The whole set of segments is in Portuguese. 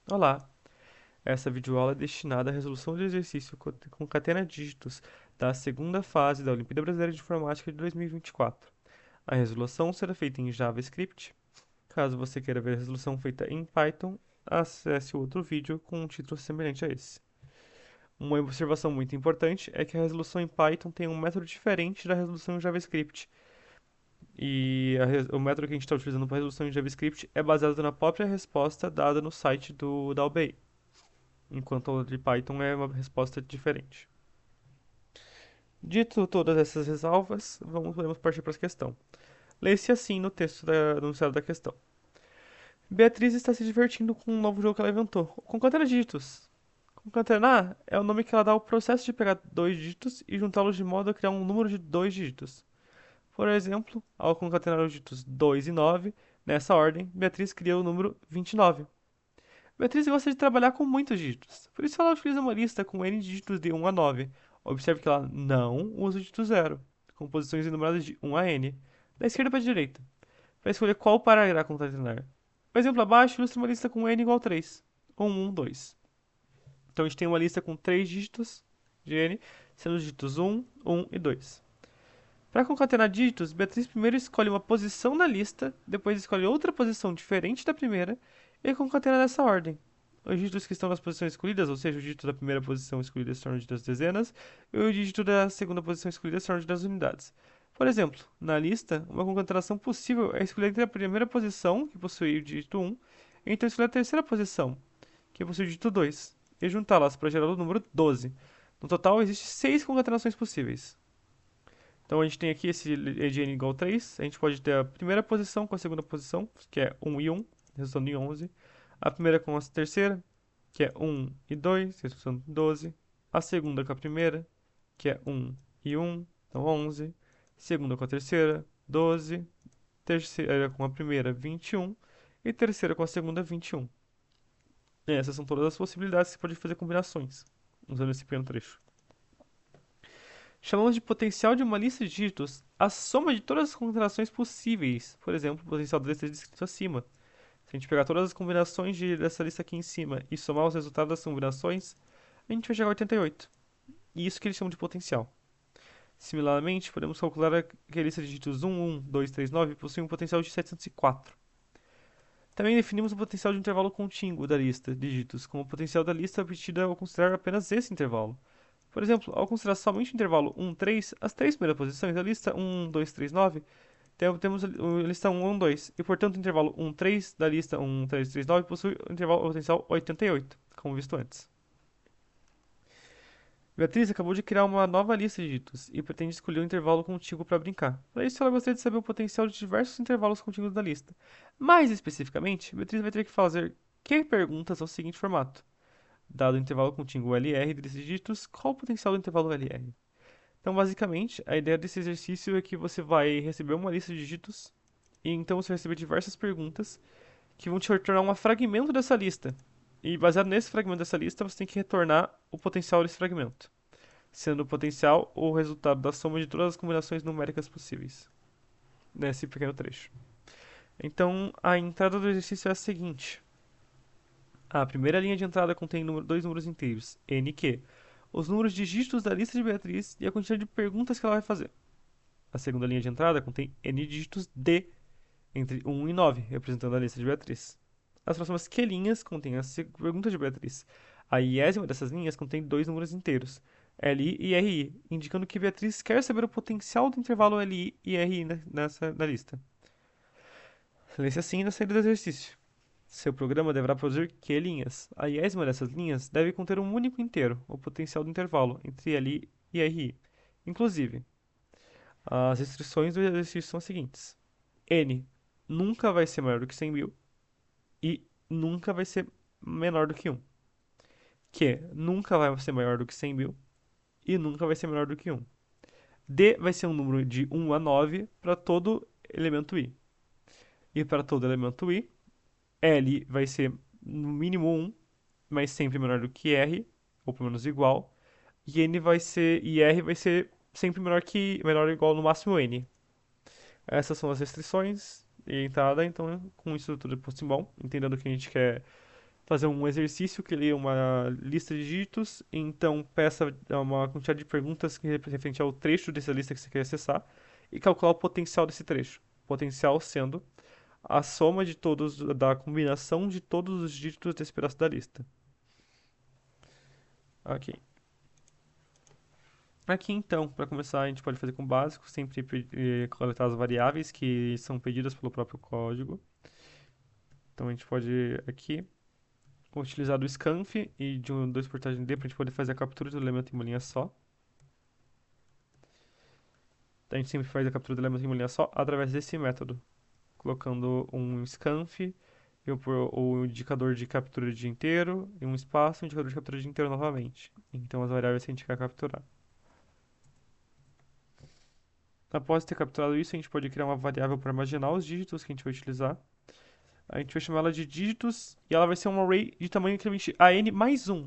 Olá, essa videoaula é destinada à resolução de exercício concatena dígitos da segunda fase da Olimpíada Brasileira de Informática de 2024. A resolução será feita em JavaScript. Caso você queira ver a resolução feita em Python, acesse o outro vídeo com um título semelhante a esse. Uma observação muito importante é que a resolução em Python tem um método diferente da resolução em JavaScript. O método que a gente está utilizando para resolução em JavaScript é baseado na própria resposta dada no site da UBI, enquanto o de Python é uma resposta diferente. Dito todas essas ressalvas, podemos partir para a questão. Lê-se assim no texto no enunciado da questão. Beatriz está se divertindo com um novo jogo que ela inventou, o Concatena Dígitos. Concatenar é o nome que ela dá ao processo de pegar dois dígitos e juntá-los de modo a criar um número de dois dígitos. Por exemplo, ao concatenar os dígitos 2 e 9, nessa ordem, Beatriz cria o número 29. Beatriz gosta de trabalhar com muitos dígitos, por isso ela utiliza uma lista com n dígitos de 1 a 9. Observe que ela não usa o dígito zero, com posições enumeradas de 1 a n, da esquerda para a direita, para escolher qual par irá concatenar. O exemplo abaixo ilustra uma lista com n igual a 3, ou 1, 2. Então a gente tem uma lista com 3 dígitos de n, sendo os dígitos 1, 1 e 2. Para concatenar dígitos, Beatriz primeiro escolhe uma posição na lista, depois escolhe outra posição diferente da primeira e concatena nessa ordem. Os dígitos que estão nas posições escolhidas, ou seja, o dígito da primeira posição escolhida se torna o dígito das dezenas, e o dígito da segunda posição escolhida se torna o dígito das unidades. Por exemplo, na lista, uma concatenação possível é escolher entre a primeira posição, que possui o dígito 1, e então escolher a terceira posição, que possui o dígito 2, e juntá-las para gerar o número 12. No total, existem 6 concatenações possíveis. Então a gente tem aqui esse e de n igual a 3. A gente pode ter a primeira posição com a segunda posição, que é 1 e 1, resultando em 11. A primeira com a terceira, que é 1 e 2, resultando em 12. A segunda com a primeira, que é 1 e 1, então 11. Segunda com a terceira, 12. Terceira com a primeira, 21. E terceira com a segunda, 21. E essas são todas as possibilidades que você pode fazer combinações usando esse pequeno trecho. Chamamos de potencial de uma lista de dígitos a soma de todas as combinações possíveis. Por exemplo, o potencial da lista descrito acima. Se a gente pegar todas as combinações dessa lista aqui em cima e somar os resultados das combinações, a gente vai chegar a 88. E isso que eles chamam de potencial. Similarmente, podemos calcular que a lista de dígitos 1, 1, 2, 3, 9 possui um potencial de 704. Também definimos o potencial de um intervalo contíguo da lista de dígitos como o potencial da lista obtida ao considerar apenas esse intervalo. Por exemplo, ao considerar somente o intervalo 1, 3, as três primeiras posições da lista 1, 2, 3, 9, temos a lista 1, 1, 2, e portanto o intervalo 1, 3 da lista 1, 3, 3, 9 possui o intervalo potencial 88, como visto antes. Beatriz acabou de criar uma nova lista de dígitos e pretende escolher um intervalo contíguo para brincar. Para isso, ela gostaria de saber o potencial de diversos intervalos contíguos da lista. Mais especificamente, Beatriz vai ter que fazer que perguntas ao seguinte formato. Dado o intervalo contíguo LR de dígitos, qual o potencial do intervalo LR? Então, basicamente, a ideia desse exercício é que você vai receber uma lista de dígitos e então você vai receber diversas perguntas que vão te retornar um fragmento dessa lista. E baseado nesse fragmento dessa lista, você tem que retornar o potencial desse fragmento, sendo o potencial o resultado da soma de todas as combinações numéricas possíveis nesse pequeno trecho. Então, a entrada do exercício é a seguinte. A primeira linha de entrada contém dois números inteiros, n e q, os números de dígitos da lista de Beatriz e a quantidade de perguntas que ela vai fazer. A segunda linha de entrada contém n dígitos d, entre 1 e 9, representando a lista de Beatriz. As próximas q linhas contêm as perguntas de Beatriz. A iésima dessas linhas contém dois números inteiros, li e ri, indicando que Beatriz quer saber o potencial do intervalo li e ri na lista. Lê-se assim na saída do exercício. Seu programa deverá produzir Q linhas. A iésima dessas linhas deve conter um único inteiro, o potencial do intervalo, entre li e ri. Inclusive, as restrições do exercício são as seguintes. N nunca vai ser maior do que 100.000 e nunca vai ser menor do que 1. Q nunca vai ser maior do que 100.000 e nunca vai ser menor do que 1. D vai ser um número de 1 a 9 para todo elemento i. E para todo elemento i, L vai ser no mínimo 1, mas sempre menor do que R, ou pelo menos igual. E R vai ser sempre menor ou igual no máximo N. Essas são as restrições e entrada, então com isso tudo é bom, entendendo que a gente quer fazer um exercício que lê uma lista de dígitos, então peça uma quantidade de perguntas que referente ao trecho dessa lista que você quer acessar e calcular o potencial desse trecho. Potencial sendo a soma de todos, da combinação de todos os dígitos desse pedaço da lista. Ok. Aqui então, para começar, a gente pode fazer com o básico, sempre coletar as variáveis que são pedidas pelo próprio código. Então a gente pode aqui utilizar do scanf e de um 2 portagem D para a gente poder fazer a captura do elemento em uma linha só. A gente sempre faz a captura do elemento em uma linha só através desse método, colocando um scanf e o indicador de captura de inteiro e um espaço e um indicador de captura de inteiro novamente. Então as variáveis que a gente quer capturar. Após ter capturado isso, a gente pode criar uma variável para armazenar os dígitos que a gente vai utilizar. A gente vai chamar ela de dígitos e ela vai ser um array de tamanho equivalente a n mais 1.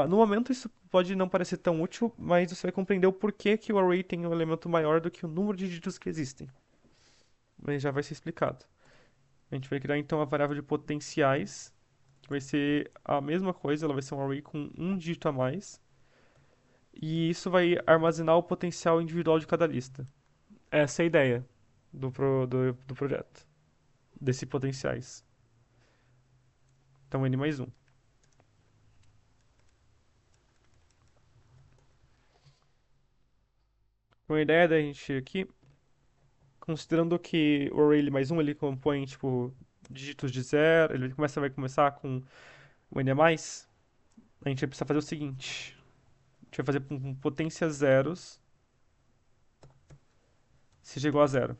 No momento isso pode não parecer tão útil, mas você vai compreender o porquê que o array tem um elemento maior do que o número de dígitos que existem. Mas já vai ser explicado. A gente vai criar então a variável de potenciais, que vai ser a mesma coisa, ela vai ser um array com um dígito a mais. E isso vai armazenar o potencial individual de cada lista. Essa é a ideia do projeto, desses potenciais. Então n mais 1. Então a ideia da gente aqui, considerando que o array mais 1 ele compõe tipo dígitos de zero, ele vai começar com o n a mais, a gente vai precisar fazer o seguinte. A gente vai fazer com potência zeros seja igual a zero.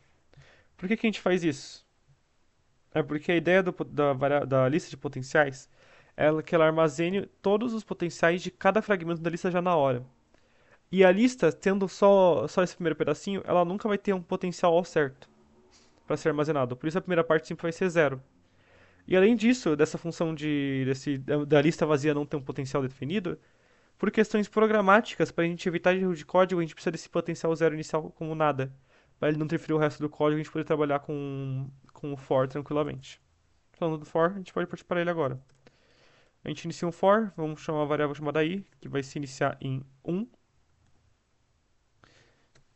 Por que a gente faz isso? É porque a ideia da lista de potenciais é que ela armazene todos os potenciais de cada fragmento da lista já na hora. E a lista, tendo só esse primeiro pedacinho, ela nunca vai ter um potencial ao certo para ser armazenado. Por isso a primeira parte sempre vai ser zero. E além disso, dessa função da lista vazia não ter um potencial definido, por questões programáticas, para a gente evitar erro de código, a gente precisa desse potencial zero inicial como nada. Para ele não interferir o resto do código, a gente poder trabalhar com o for tranquilamente. Falando do for, a gente pode partir para ele agora. A gente inicia um for, vamos chamar uma variável chamada i, que vai se iniciar em 1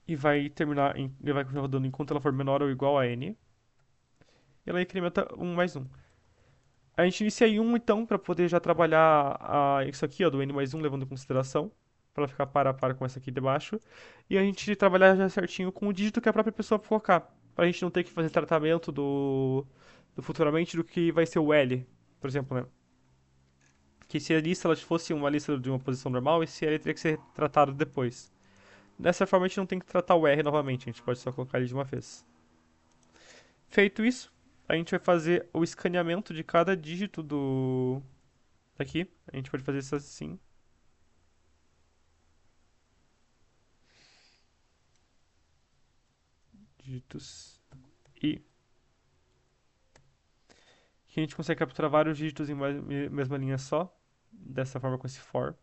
e ele vai continuar rodando enquanto ela for menor ou igual a n. E ela incrementa 1 mais 1. A gente inicia em 1 então para poder já trabalhar isso aqui, ó, do n mais 1 levando em consideração, para ficar par a par com essa aqui de baixo. E a gente trabalhar já certinho com o dígito que a própria pessoa colocar, para a gente não ter que fazer tratamento do futuramente do que vai ser o L, por exemplo, né? Que se a lista ela fosse uma lista de uma posição normal, esse L teria que ser tratado depois. Dessa forma a gente não tem que tratar o R novamente, a gente pode só colocar ele de uma vez. Feito isso, a gente vai fazer o escaneamento de cada dígito daqui. A gente pode fazer isso assim. Dígitos e que a gente consegue capturar vários dígitos em uma mesma linha só, dessa forma com esse for.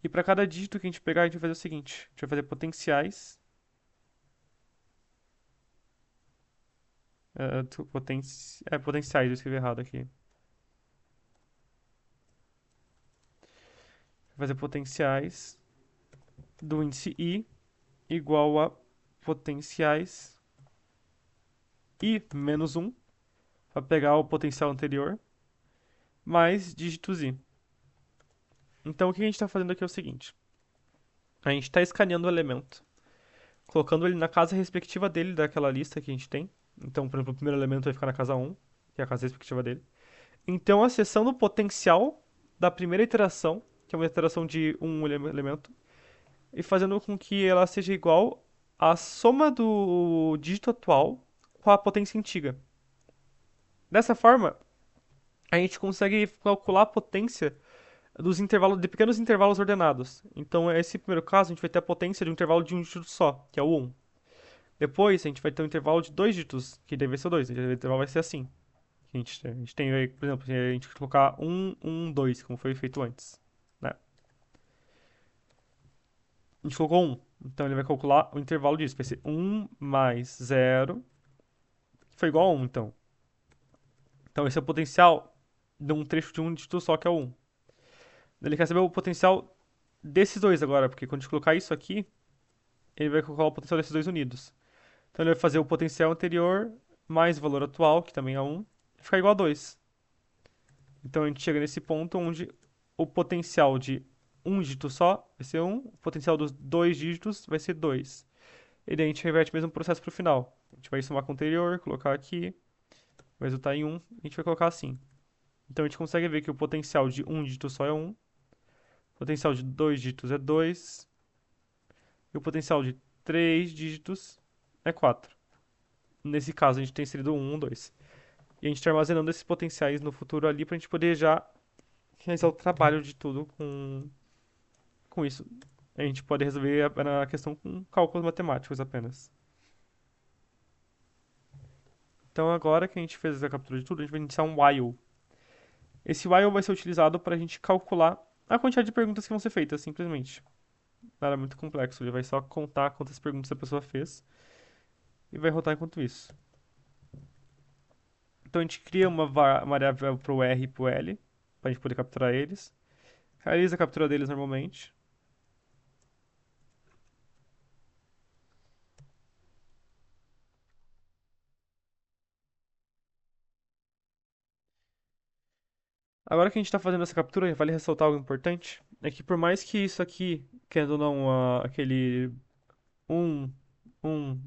E para cada dígito que a gente pegar, a gente vai fazer o seguinte: a gente vai fazer potenciais. Potenciais, eu escrevi errado aqui. Vai fazer potenciais do índice i igual a potenciais i menos 1, para pegar o potencial anterior, mais dígitos i. Então o que a gente está fazendo aqui é o seguinte: a gente está escaneando o elemento, colocando ele na casa respectiva dele daquela lista que a gente tem. Então, por exemplo, o primeiro elemento vai ficar na casa 1, que é a casa respectiva dele. Então, acessando o potencial da primeira iteração, que é uma iteração de um elemento, e fazendo com que ela seja igual à soma do dígito atual com a potência antiga. Dessa forma, a gente consegue calcular a potência dos intervalos de pequenos intervalos ordenados. Então, nesse primeiro caso, a gente vai ter a potência de um intervalo de um dígito só, que é o 1. Depois, a gente vai ter um intervalo de dois dígitos, que deve ser o 2. O intervalo vai ser assim. A gente tem, por exemplo, a gente colocar 1, 1, 2, como foi feito antes. Né? A gente colocou 1. Então, ele vai calcular o intervalo disso. Vai ser 1 mais 0, foi igual a 1, então. Então esse é o potencial de um trecho de um dígito só, que é o 1. Ele quer saber o potencial desses dois agora, porque quando a gente colocar isso aqui, ele vai colocar o potencial desses dois unidos. Então ele vai fazer o potencial anterior mais o valor atual, que também é 1, e ficar igual a 2. Então a gente chega nesse ponto onde o potencial de um dígito só vai ser 1, o potencial dos dois dígitos vai ser 2. E daí a gente reverte o mesmo processo para o final. A gente vai somar com o anterior, colocar aqui, vai resultar em 1, a gente vai colocar assim. Então a gente consegue ver que o potencial de um dígito só é 1, o potencial de dois dígitos é 2, e o potencial de três dígitos é 4. Nesse caso a gente tem inserido 1, 2. E a gente está armazenando esses potenciais no futuro ali para a gente poder já realizar o trabalho de tudo com isso. A gente pode resolver a questão com cálculos matemáticos apenas. Então agora que a gente fez a captura de tudo, a gente vai iniciar um while. Esse while vai ser utilizado para a gente calcular a quantidade de perguntas que vão ser feitas, simplesmente. Nada muito complexo, ele vai só contar quantas perguntas a pessoa fez e vai rodar enquanto isso. Então a gente cria uma variável para o R e para o L, para a gente poder capturar eles. Realiza a captura deles normalmente. Agora que a gente está fazendo essa captura, vale ressaltar algo importante. É que por mais que isso aqui, querendo ou não, aquele 1,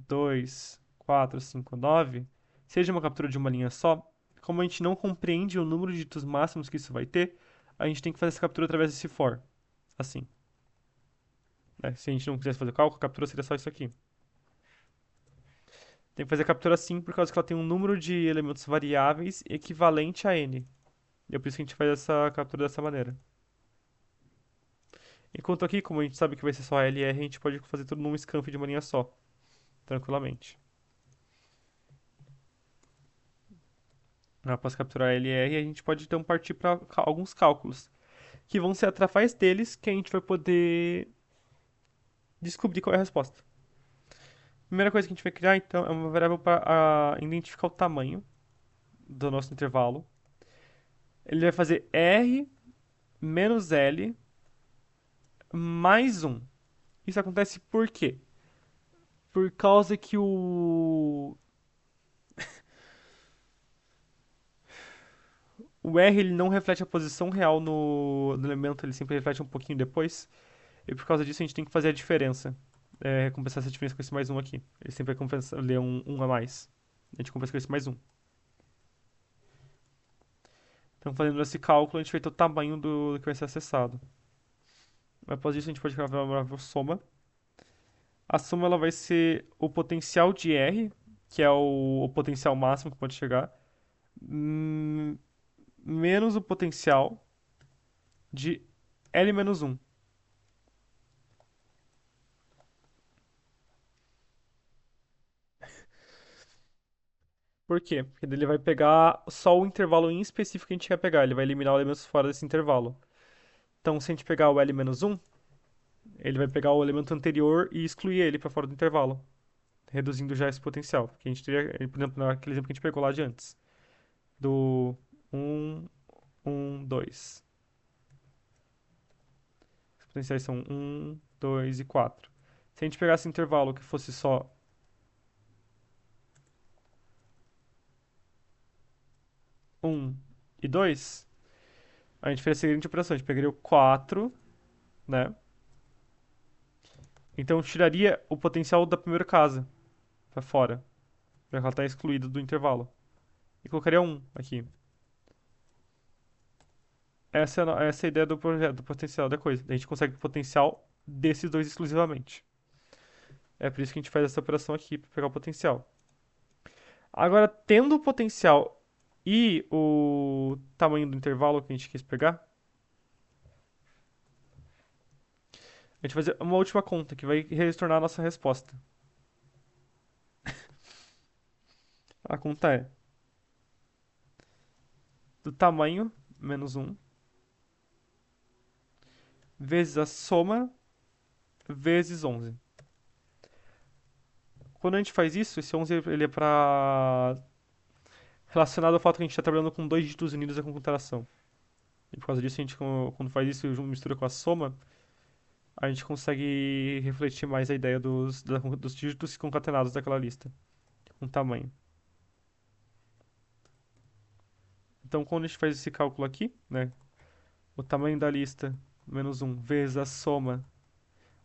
2, 4, 5, 9, seja uma captura de uma linha só, como a gente não compreende o número de dígitos máximos que isso vai ter, a gente tem que fazer essa captura através desse for. Assim. Né? Se a gente não quisesse fazer cálculo, a captura seria só isso aqui. Tem que fazer a captura assim por causa que ela tem um número de elementos variáveis equivalente a n. E é por isso que a gente faz essa captura dessa maneira. Enquanto aqui, como a gente sabe que vai ser só LR, a gente pode fazer tudo num scanf de uma linha só, tranquilamente. Após capturar LR, a gente pode então partir para alguns cálculos, que vão ser através deles que a gente vai poder descobrir qual é a resposta. A primeira coisa que a gente vai criar, então, é uma variável para identificar o tamanho do nosso intervalo. Ele vai fazer R menos L mais 1. Isso acontece por quê? Por causa que o R ele não reflete a posição real no elemento, ele sempre reflete um pouquinho depois. E por causa disso a gente tem que fazer a diferença. Compensar essa diferença com esse mais um aqui. Ele sempre vai compensar, ler um a mais. A gente compensa com esse mais um. Então, fazendo esse cálculo, a gente vai ter o tamanho do que vai ser acessado. Após isso, a gente pode criar uma variável soma. A soma ela vai ser o potencial de R, que é o potencial máximo que pode chegar, menos o potencial de L menos um. Por quê? Porque ele vai pegar só o intervalo em específico que a gente quer pegar. Ele vai eliminar elementos fora desse intervalo. Então, se a gente pegar o L menos um, ele vai pegar o elemento anterior e excluir ele para fora do intervalo, reduzindo já esse potencial. Que a gente teria, por exemplo, naquele exemplo que a gente pegou lá de antes, do um 2. Os potenciais são um 2 e 4. Se a gente pegasse um intervalo que fosse só um e 2, a gente faria a seguinte operação: a gente pegaria o 4, né? Então tiraria o potencial da primeira casa para fora, já que ela está excluída do intervalo. E colocaria um aqui. Essa é a ideia do projeto, do potencial da coisa. A gente consegue o potencial desses dois exclusivamente. É por isso que a gente faz essa operação aqui para pegar o potencial. Agora, tendo o potencial e o tamanho do intervalo que a gente quis pegar, a gente vai fazer uma última conta que vai retornar a nossa resposta. A conta é do tamanho menos um vezes a soma vezes 11. Quando a gente faz isso, esse 11 ele é para relacionado ao fato que a gente está trabalhando com dois dígitos unidos com comparação. E por causa disso, a gente, quando faz isso e mistura com a soma, a gente consegue refletir mais a ideia dos dígitos concatenados daquela lista, com tamanho. Então, quando a gente faz esse cálculo aqui, né, o tamanho da lista menos um vezes a soma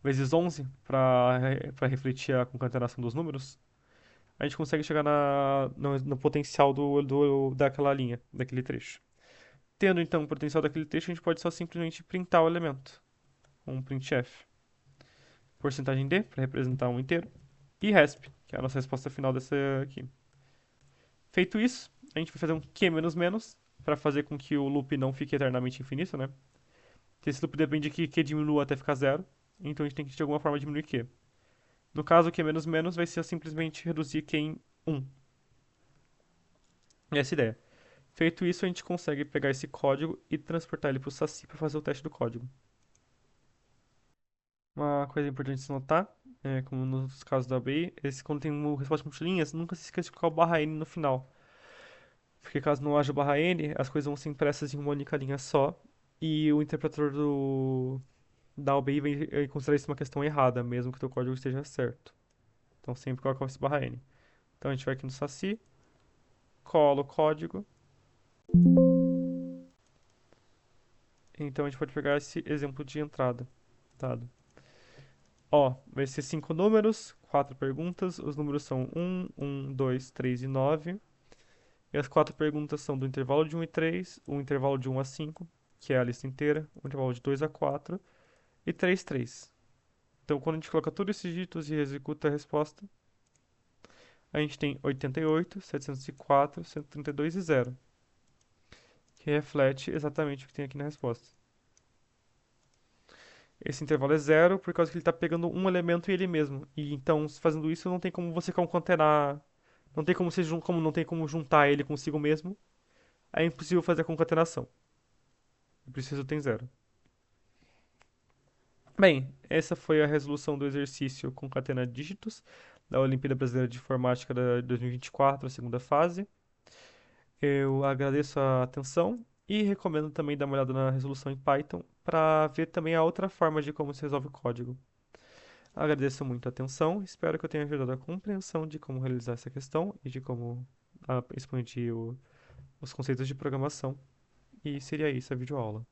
vezes 11 para refletir a concatenação dos números, a gente consegue chegar no potencial daquela linha, daquele trecho. Tendo então o potencial daquele trecho, a gente pode só simplesmente printar o elemento, um printf. Porcentagem D, para representar um inteiro, e resp, que é a nossa resposta final dessa aqui. Feito isso, a gente vai fazer um q menos menos, para fazer com que o loop não fique eternamente infinito, né? Porque esse loop depende de que q diminua até ficar zero, então a gente tem que de alguma forma diminuir q. No caso, o q menos menos vai ser simplesmente reduzir q em 1. Essa é a ideia. Feito isso, a gente consegue pegar esse código e transportar ele para o Saci para fazer o teste do código. Uma coisa importante de se notar, como nos casos da ABI, quando tem uma resposta multilinhas, nunca se esqueça de colocar o barra N no final. Porque caso não haja o barra N, as coisas vão ser impressas em uma única linha só, e o interpretador da OBI vai considerar isso uma questão errada, mesmo que o teu código esteja certo. Então sempre coloca esse barra N. Então a gente vai aqui no Saci, cola o código. Então a gente pode pegar esse exemplo de entrada dado. Ó, vai ser 5 números, 4 perguntas. Os números são 2, 3 e 9. E as 4 perguntas são do intervalo de 1 e 3, o intervalo de 1 a 5, que é a lista inteira, o intervalo de 2 a 4 e 3, 3. Então, quando a gente coloca todos esses dígitos e executa a resposta, a gente tem 88, 704, 132 e 0, que reflete exatamente o que tem aqui na resposta. Esse intervalo é zero por causa que ele está pegando um elemento em ele mesmo. E então, fazendo isso, não tem como você concatenar. Não tem como não tem como juntar ele consigo mesmo. É impossível fazer a concatenação. E preciso tem zero. Bem, essa foi a resolução do exercício concatena dígitos da Olimpíada Brasileira de Informática de 2024, a segunda fase. Eu agradeço a atenção e recomendo também dar uma olhada na resolução em Python para ver também a outra forma de como se resolve o código. Agradeço muito a atenção, espero que eu tenha ajudado a compreensão de como realizar essa questão e de como expandir os conceitos de programação. E seria isso a videoaula.